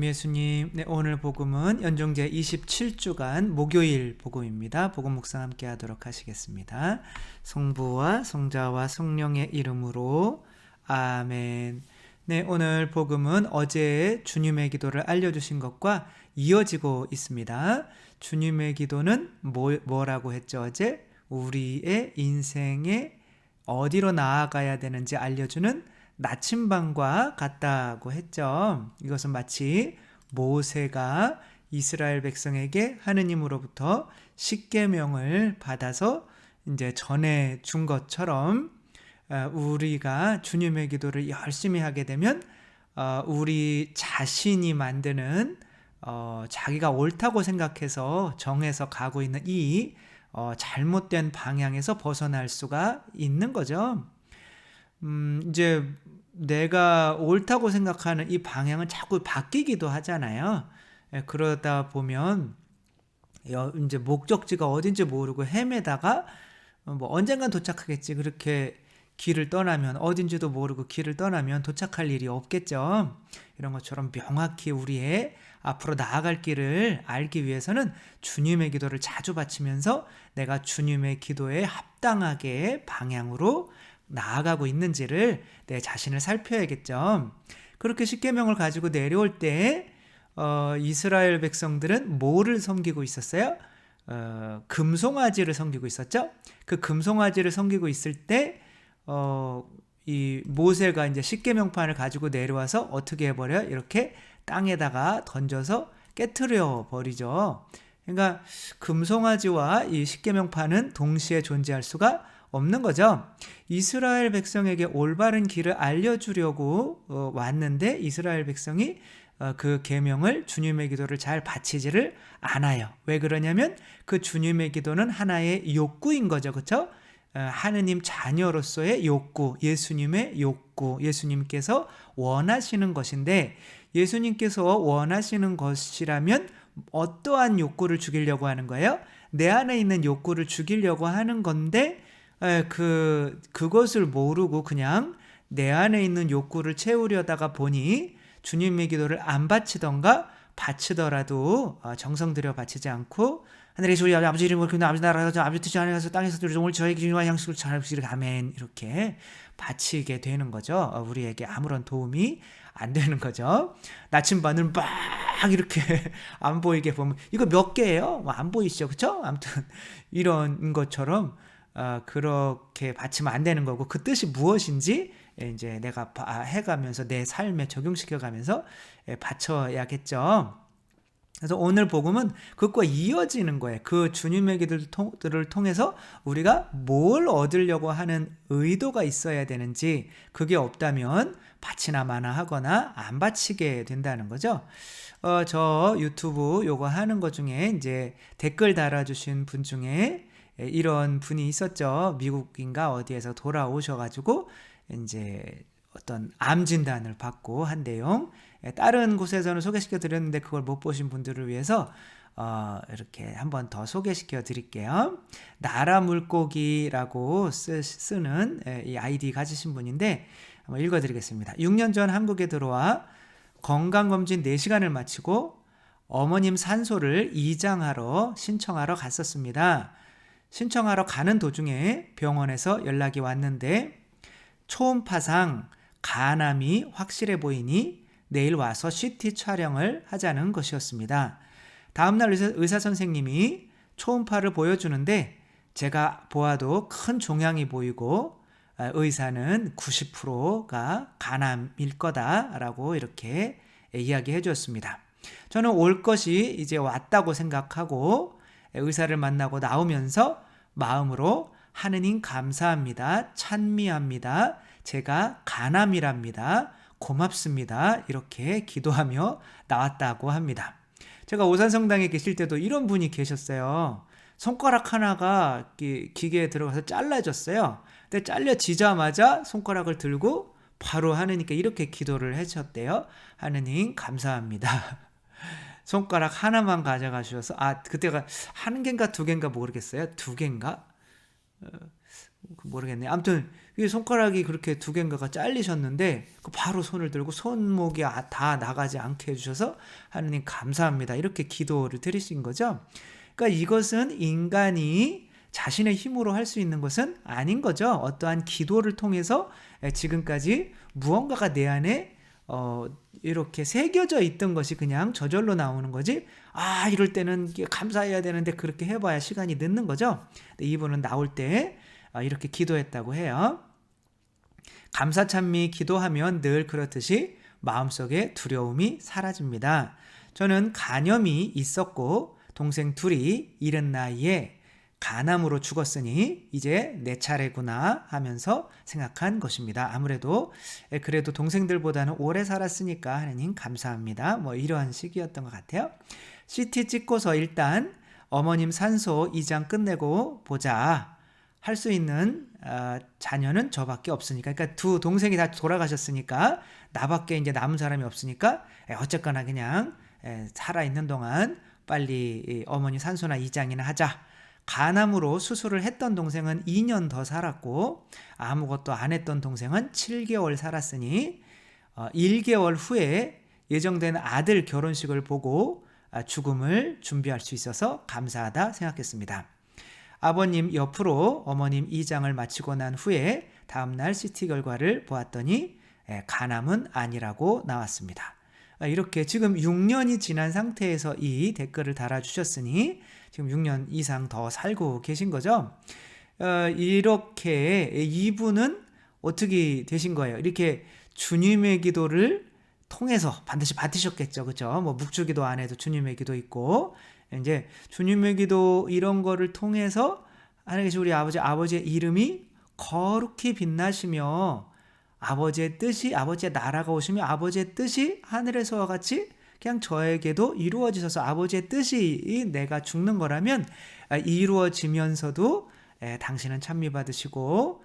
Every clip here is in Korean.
예수님. 네, 오늘 복음은 연종제 27주간 목요일 복음입니다. 복음 묵상 함께 하도록 하시겠습니다. 성부와 성자와 성령의 이름으로 아멘. 네, 오늘 복음은 어제 주님의 기도를 알려주신 것과 이어지고 있습니다. 주님의 기도는 뭐라고 했죠? 어제 우리의 인생에 어디로 나아가야 되는지 알려주는 나침반과 같다고 했죠. 이것은 마치 모세가 이스라엘 백성에게 하느님으로부터 십계명을 받아서 이제 전해 준 것처럼 우리가 주님의 기도를 열심히 하게 되면 우리 자신이 만드는 자기가 옳다고 생각해서 정해서 가고 있는 이 잘못된 방향에서 벗어날 수가 있는 거죠. 이제 내가 옳다고 생각하는 이 방향은 자꾸 바뀌기도 하잖아요. 그러다 보면 이제 목적지가 어딘지 모르고 헤매다가 뭐 언젠간 도착하겠지, 그렇게 길을 떠나면, 어딘지도 모르고 길을 떠나면 도착할 일이 없겠죠. 이런 것처럼 명확히 우리의 앞으로 나아갈 길을 알기 위해서는 주님의 기도를 자주 바치면서 내가 주님의 기도에 합당하게 방향으로 나아가고 있는지를 내 자신을 살펴야겠죠. 그렇게 십계명을 가지고 내려올 때 이스라엘 백성들은 뭐를 섬기고 있었어요? 금송아지를 섬기고 있었죠. 그 금송아지를 섬기고 있을 때 이 모세가 이제 십계명판을 가지고 내려와서 어떻게 해버려요? 이렇게 땅에다가 던져서 깨트려 버리죠. 그러니까 금송아지와 이 십계명판은 동시에 존재할 수가 없는 거죠. 이스라엘 백성에게 올바른 길을 알려주려고 왔는데 이스라엘 백성이 그 계명을, 주님의 기도를 잘 바치지를 않아요. 왜 그러냐면 그 주님의 기도는 하나의 욕구인 거죠. 그렇죠? 하느님 자녀로서의 욕구, 예수님의 욕구, 예수님께서 원하시는 것인데, 예수님께서 원하시는 것이라면 어떠한 욕구를 죽이려고 하는 거예요? 내 안에 있는 욕구를 죽이려고 하는 건데 그것을 모르고 그냥 내 안에 있는 욕구를 채우려다가 보니 주님의 기도를 안 바치던가 바치더라도 정성 들여 바치지 않고, 하늘의 우리 아버지 이름으로 기도하옵나이다. 아버지 나라가 아버지 뜻이 아니라서 땅에서 오늘 저희 기준과 양식을 잘 주시리라. 아멘. 이렇게 바치게 되는 거죠. 우리에게 아무런 도움이 안 되는 거죠. 나침반을 막 이렇게 안 보이게 보면 이거 몇 개예요? 안 보이시죠? 그렇죠? 아무튼 이런 것처럼 그렇게 바치면 안 되는 거고, 그 뜻이 무엇인지 이제 내가 해가면서 내 삶에 적용시켜가면서 바쳐야겠죠. 그래서 오늘 복음은 그것과 이어지는 거예요. 그 주님의 기도를 통해서 우리가 뭘 얻으려고 하는 의도가 있어야 되는지, 그게 없다면 바치나 마나 하거나 안 바치게 된다는 거죠. 저 유튜브 요거 하는 것 중에 이제 댓글 달아주신 분 중에 이런 분이 있었죠. 미국인가 어디에서 돌아오셔가지고 이제 어떤 암 진단을 받고 한 내용, 다른 곳에서는 소개시켜 드렸는데 그걸 못 보신 분들을 위해서 이렇게 한번 더 소개시켜 드릴게요. 나라 물고기라고 쓰는 이 아이디 가지신 분인데 한번 읽어 드리겠습니다. 6년 전 한국에 들어와 건강검진 4시간을 마치고 어머님 산소를 이장하러 신청하러 갔었습니다. 신청하러 가는 도중에 병원에서 연락이 왔는데 초음파상 간암이 확실해 보이니 내일 와서 CT 촬영을 하자는 것이었습니다. 다음날 의사 선생님이 초음파를 보여주는데 제가 보아도 큰 종양이 보이고 의사는 90%가 간암일 거다라고 이렇게 이야기해 주었습니다. 저는 올 것이 이제 왔다고 생각하고 의사를 만나고 나오면서 마음으로 하느님 감사합니다. 찬미합니다. 제가 간암이랍니다. 고맙습니다. 이렇게 기도하며 나왔다고 합니다. 제가 오산성당에 계실 때도 이런 분이 계셨어요. 손가락 하나가 기계에 들어가서 잘라졌어요. 근데 잘려지자마자 손가락을 들고 바로 하느님께 이렇게 기도를 하셨대요. 하느님 감사합니다. 손가락 하나만 가져가셔서, 그때가 한 개인가 두 개인가 모르겠어요. 두 개인가? 모르겠네. 아무튼 이 손가락이 그렇게 두 개인가가 잘리셨는데 바로 손을 들고 손목이 다 나가지 않게 해주셔서 하느님 감사합니다. 이렇게 기도를 드리신 거죠. 그러니까 이것은 인간이 자신의 힘으로 할 수 있는 것은 아닌 거죠. 어떠한 기도를 통해서 지금까지 무언가가 내 안에 이렇게 새겨져 있던 것이 그냥 저절로 나오는 거지. 이럴 때는 감사해야 되는데 그렇게 해봐야 시간이 늦는 거죠. 근데 이분은 나올 때 이렇게 기도했다고 해요. 감사 찬미 기도하면 늘 그렇듯이 마음속에 두려움이 사라집니다. 저는 간염이 있었고 동생 둘이 이른 나이에 간암으로 죽었으니 이제 내 차례구나 하면서 생각한 것입니다. 아무래도 그래도 동생들보다는 오래 살았으니까 하나님 감사합니다. 이러한 시기였던 것 같아요. CT 찍고서 일단 어머님 산소 이장 끝내고 보자. 할 수 있는 자녀는 저밖에 없으니까, 그러니까 두 동생이 다 돌아가셨으니까 나밖에 이제 남은 사람이 없으니까 어쨌거나 그냥 살아있는 동안 빨리 어머니 산소나 이장이나 하자. 간암으로 수술을 했던 동생은 2년 더 살았고 아무것도 안 했던 동생은 7개월 살았으니 1개월 후에 예정된 아들 결혼식을 보고 죽음을 준비할 수 있어서 감사하다 생각했습니다. 아버님 옆으로 어머님 이장을 마치고 난 후에 다음날 CT 결과를 보았더니 간암은 아니라고 나왔습니다. 이렇게 지금 6년이 지난 상태에서 이 댓글을 달아주셨으니 지금 6년 이상 더 살고 계신 거죠. 이렇게 이분은 어떻게 되신 거예요? 이렇게 주님의 기도를 통해서 반드시 받으셨겠죠. 그렇죠? 묵주기도 안 해도 주님의 기도 있고 이제 주님의 기도 이런 거를 통해서 하나님께서 우리 아버지의 이름이 거룩히 빛나시며 아버지의 뜻이, 아버지의 나라가 오시며 아버지의 뜻이 하늘에서와 같이 그냥 저에게도 이루어지셔서 아버지의 뜻이 내가 죽는 거라면 이루어지면서도 당신은 찬미 받으시고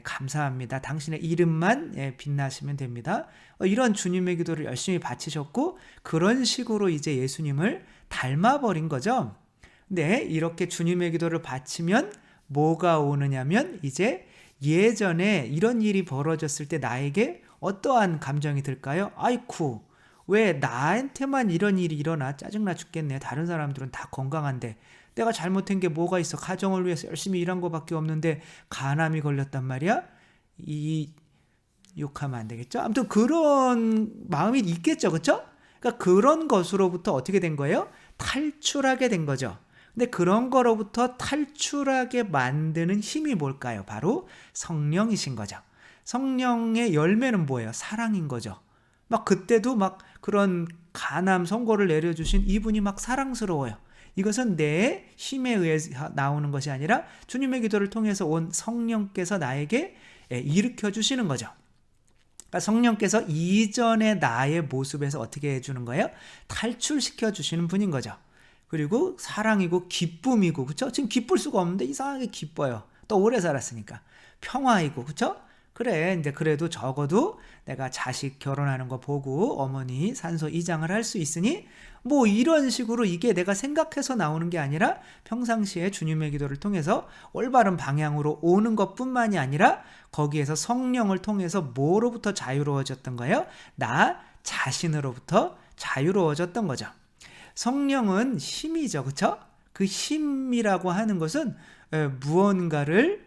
감사합니다. 당신의 이름만 빛나시면 됩니다. 이런 주님의 기도를 열심히 바치셨고 그런 식으로 이제 예수님을 닮아버린 거죠. 근데 이렇게 주님의 기도를 바치면 뭐가 오느냐면 이제 예전에 이런 일이 벌어졌을 때 나에게 어떠한 감정이 들까요? 아이쿠 왜 나한테만 이런 일이 일어나? 짜증나 죽겠네. 다른 사람들은 다 건강한데 내가 잘못한 게 뭐가 있어? 가정을 위해서 열심히 일한 거밖에 없는데 간암이 걸렸단 말이야? 욕하면 안 되겠죠? 아무튼 그런 마음이 있겠죠. 그렇죠? 그러니까 그런 것으로부터 어떻게 된 거예요? 탈출하게 된 거죠. 근데 그런 거로부터 탈출하게 만드는 힘이 뭘까요? 바로 성령이신 거죠. 성령의 열매는 뭐예요? 사랑인 거죠. 그때도 그런 간암 선고를 내려주신 이분이 사랑스러워요. 이것은 내 힘에 의해서 나오는 것이 아니라 주님의 기도를 통해서 온 성령께서 나에게 일으켜 주시는 거죠. 그러니까 성령께서 이전의 나의 모습에서 어떻게 해주는 거예요? 탈출시켜 주시는 분인 거죠. 그리고 사랑이고 기쁨이고, 그렇죠? 지금 기쁠 수가 없는데 이상하게 기뻐요. 또 오래 살았으니까. 평화이고, 그렇죠? 그래, 이제 그래도 적어도 내가 자식 결혼하는 거 보고 어머니 산소 이장을 할 수 있으니 이런 식으로 이게 내가 생각해서 나오는 게 아니라 평상시에 주님의 기도를 통해서 올바른 방향으로 오는 것뿐만이 아니라 거기에서 성령을 통해서 뭐로부터 자유로워졌던 거예요? 나 자신으로부터 자유로워졌던 거죠. 성령은 힘이죠. 그렇죠? 그 힘이라고 하는 것은 무언가를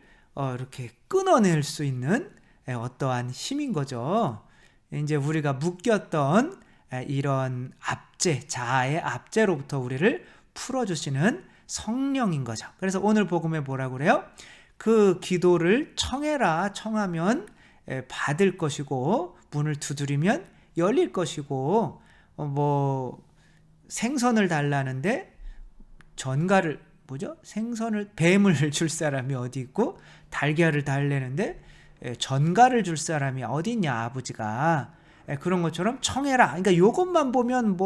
이렇게 끊어낼 수 있는 어떠한 힘인 거죠. 이제 우리가 묶였던 이런 압제, 자아의 압제로부터 우리를 풀어주시는 성령인 거죠. 그래서 오늘 복음에 뭐라고 그래요? 그 기도를 청해라. 청하면 받을 것이고 문을 두드리면 열릴 것이고 생선을 달라는데 뱀을 줄 사람이 어디 있고 달걀을 달래는데 전갈을 줄 사람이 어디 있냐 아버지가. 그런 것처럼 청해라. 그러니까 요것만 보면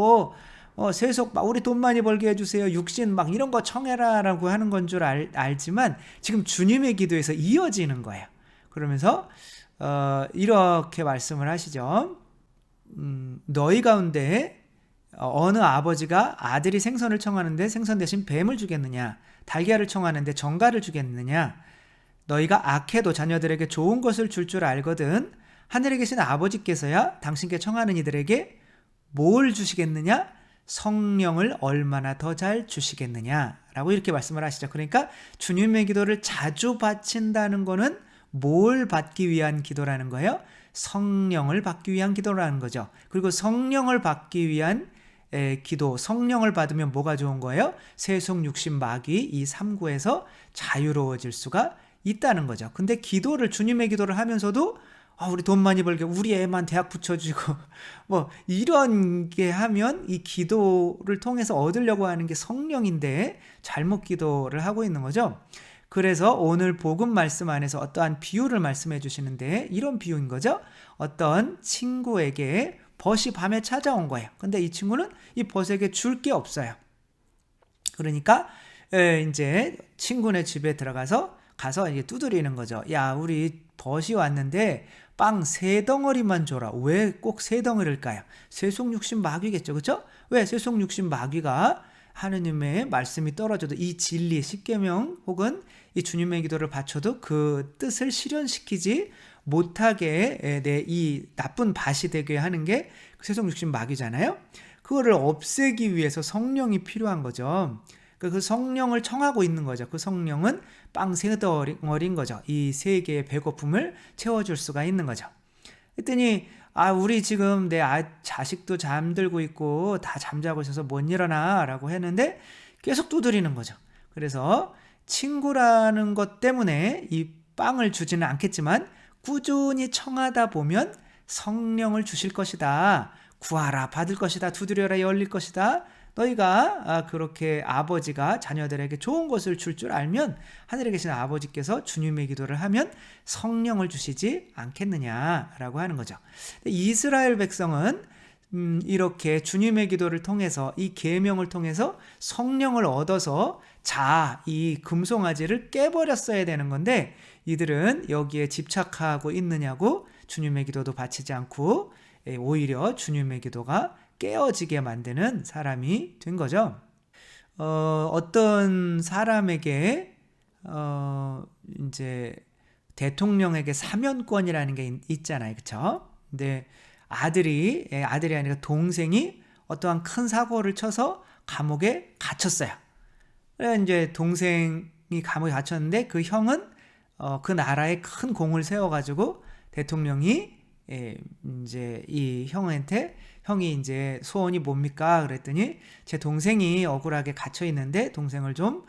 세속 우리 돈 많이 벌게 해주세요. 육신 이런 거 청해라라고 하는 건 줄 알지만 지금 주님의 기도에서 이어지는 거예요. 그러면서 이렇게 말씀을 하시죠. 너희 가운데 어느 아버지가 아들이 생선을 청하는데 생선 대신 뱀을 주겠느냐? 달걀을 청하는데 전갈을 주겠느냐? 너희가 악해도 자녀들에게 좋은 것을 줄 줄 알거든. 하늘에 계신 아버지께서야 당신께 청하는 이들에게 뭘 주시겠느냐? 성령을 얼마나 더 잘 주시겠느냐? 라고 이렇게 말씀을 하시죠. 그러니까 주님의 기도를 자주 바친다는 거는 뭘 받기 위한 기도라는 거예요? 성령을 받기 위한 기도라는 거죠. 그리고 성령을 받기 위한 기도, 성령을 받으면 뭐가 좋은 거예요? 세속 육신 마귀 이 삼구에서 자유로워질 수가 있다는 거죠. 근데 기도를, 주님의 기도를 하면서도 우리 돈 많이 벌게, 우리 애만 대학 붙여주고 뭐 이런 게 하면 이 기도를 통해서 얻으려고 하는 게 성령인데 잘못 기도를 하고 있는 거죠. 그래서 오늘 복음 말씀 안에서 어떠한 비유를 말씀해 주시는데 이런 비유인 거죠. 어떤 친구에게 벗이 밤에 찾아온 거예요. 근데 이 친구는 이 벗에게 줄 게 없어요. 그러니까 이제 친구네 집에 가서 이제 두드리는 거죠. 야, 우리 벗이 왔는데 빵 3덩어리만 줘라. 왜 꼭 3덩어리일까요? 세속육신 마귀겠죠. 그렇죠? 왜 세속육신 마귀가 하느님의 말씀이 떨어져도 이 진리, 십계명 혹은 이 주님의 기도를 바쳐도 그 뜻을 실현시키지 못하게 이 나쁜 밭이 되게 하는 게 세속육신 마귀잖아요. 그거를 없애기 위해서 성령이 필요한 거죠. 그 성령을 청하고 있는 거죠. 그 성령은 빵 3덩어리인 거죠. 이 3개의 배고픔을 채워줄 수가 있는 거죠. 그랬더니 우리 지금 내 자식도 잠들고 있고 다 잠자고 있어서 못 일어나 라고 했는데 계속 두드리는 거죠. 그래서 친구라는 것 때문에 이 빵을 주지는 않겠지만 꾸준히 청하다 보면 성령을 주실 것이다. 구하라 받을 것이다. 두드려라 열릴 것이다. 너희가 그렇게 아버지가 자녀들에게 좋은 것을 줄 줄 알면 하늘에 계신 아버지께서 주님의 기도를 하면 성령을 주시지 않겠느냐라고 하는 거죠. 이스라엘 백성은 이렇게 주님의 기도를 통해서 이 계명을 통해서 성령을 얻어서 이 금송아지를 깨버렸어야 되는 건데 이들은 여기에 집착하고 있느냐고 주님의 기도도 바치지 않고 오히려 주님의 기도가 깨어지게 만드는 사람이 된 거죠. 어떤 사람에게 이제 대통령에게 사면권이라는 게 있잖아요, 그렇죠? 근데 아들이 아니라 동생이 어떠한 큰 사고를 쳐서 감옥에 갇혔어요. 그래 이제 동생이 감옥에 갇혔는데 그 형은 그 나라에 큰 공을 세워가지고 대통령이 이제 이 형이 이제 소원이 뭡니까? 그랬더니 제 동생이 억울하게 갇혀 있는데 동생을 좀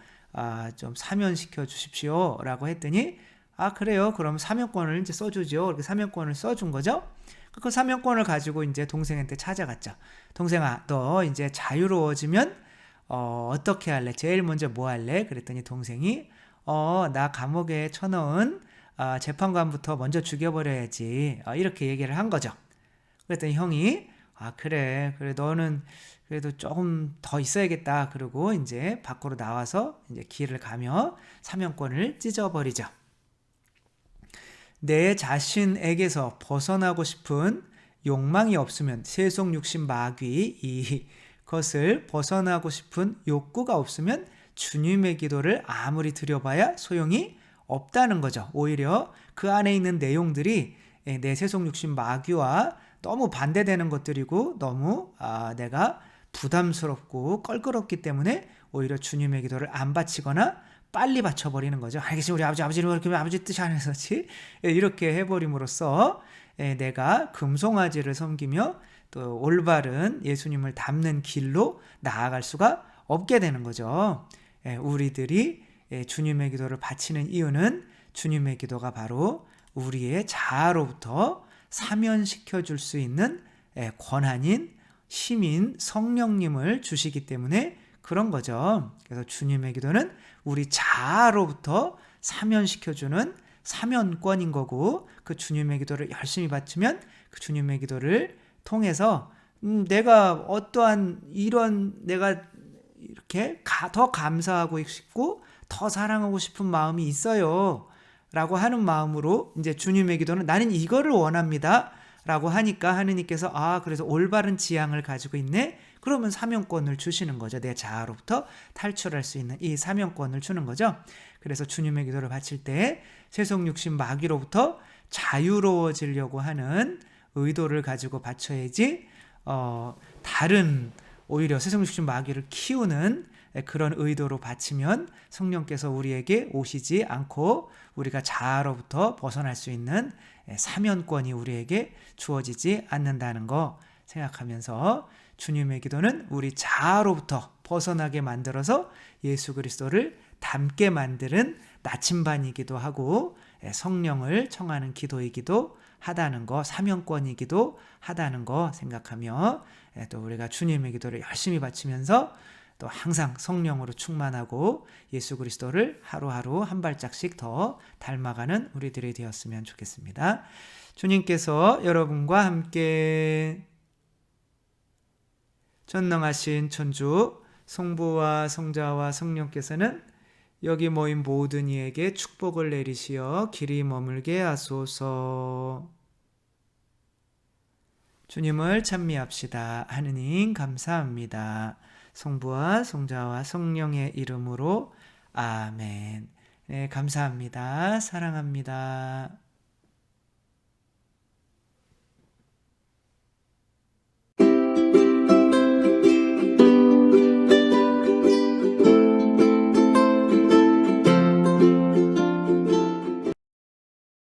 사면시켜 주십시오라고 했더니 그래요. 그럼 사면권을 이제 써주죠. 이렇게 사면권을 써준 거죠. 그 사면권을 가지고 이제 동생한테 찾아갔죠. 동생아, 너 이제 자유로워지면 어떻게 할래? 제일 먼저 뭐 할래? 그랬더니 동생이 나 감옥에 쳐넣은 재판관부터 먼저 죽여버려야지. 이렇게 얘기를 한 거죠. 그랬더니 형이 그래 너는 그래도 조금 더 있어야겠다. 그러고 이제 밖으로 나와서 이제 길을 가며 사면권을 찢어버리죠. 내 자신에게서 벗어나고 싶은 욕망이 없으면 세속 육신 마귀 이것을 벗어나고 싶은 욕구가 없으면 주님의 기도를 아무리 드려봐야 소용이 없다는 거죠. 오히려 그 안에 있는 내용들이 내 세속 육신 마귀와 너무 반대되는 것들이고 너무 내가 부담스럽고 껄끄럽기 때문에 오히려 주님의 기도를 안 바치거나 빨리 바쳐버리는 거죠. 알겠지, 우리 아버지는 이렇게 아버지 뜻이 아니었지? 이렇게 해버림으로써 내가 금송아지를 섬기며 또 올바른 예수님을 닮는 길로 나아갈 수가 없게 되는 거죠. 우리들이 주님의 기도를 바치는 이유는 주님의 기도가 바로 우리의 자아로부터 사면시켜 줄 수 있는 권한인 힘인 성령님을 주시기 때문에 그런 거죠. 그래서 주님의 기도는 우리 자아로부터 사면시켜주는 사면권인 거고 그 주님의 기도를 열심히 바치면 그 주님의 기도를 통해서 내가 어떠한 내가 이렇게 더 감사하고 싶고 더 사랑하고 싶은 마음이 있어요 라고 하는 마음으로 이제 주님의 기도는 나는 이거를 원합니다 라고 하니까 하느님께서 그래서 올바른 지향을 가지고 있네. 그러면 사명권을 주시는 거죠. 내 자아로부터 탈출할 수 있는 이 사명권을 주는 거죠. 그래서 주님의 기도를 바칠 때 세속 육신 마귀로부터 자유로워지려고 하는 의도를 가지고 바쳐야지 다른 오히려 세속 육신 마귀를 키우는 그런 의도로 바치면 성령께서 우리에게 오시지 않고 우리가 자아로부터 벗어날 수 있는 사면권이 우리에게 주어지지 않는다는 거 생각하면서 주님의 기도는 우리 자아로부터 벗어나게 만들어서 예수 그리스도를 닮게 만드는 나침반이기도 하고 성령을 청하는 기도이기도 하다는 거, 사명권이기도 하다는 거 생각하며 또 우리가 주님의 기도를 열심히 바치면서 또 항상 성령으로 충만하고 예수 그리스도를 하루하루 한 발짝씩 더 닮아가는 우리들이 되었으면 좋겠습니다. 주님께서 여러분과 함께 전능하신 천주 성부와 성자와 성령께서는 여기 모인 모든 이에게 축복을 내리시어 길이 머물게 하소서. 주님을 찬미합시다. 하느님 감사합니다. 성부와 성자와 성령의 이름으로 아멘. 네, 감사합니다. 사랑합니다.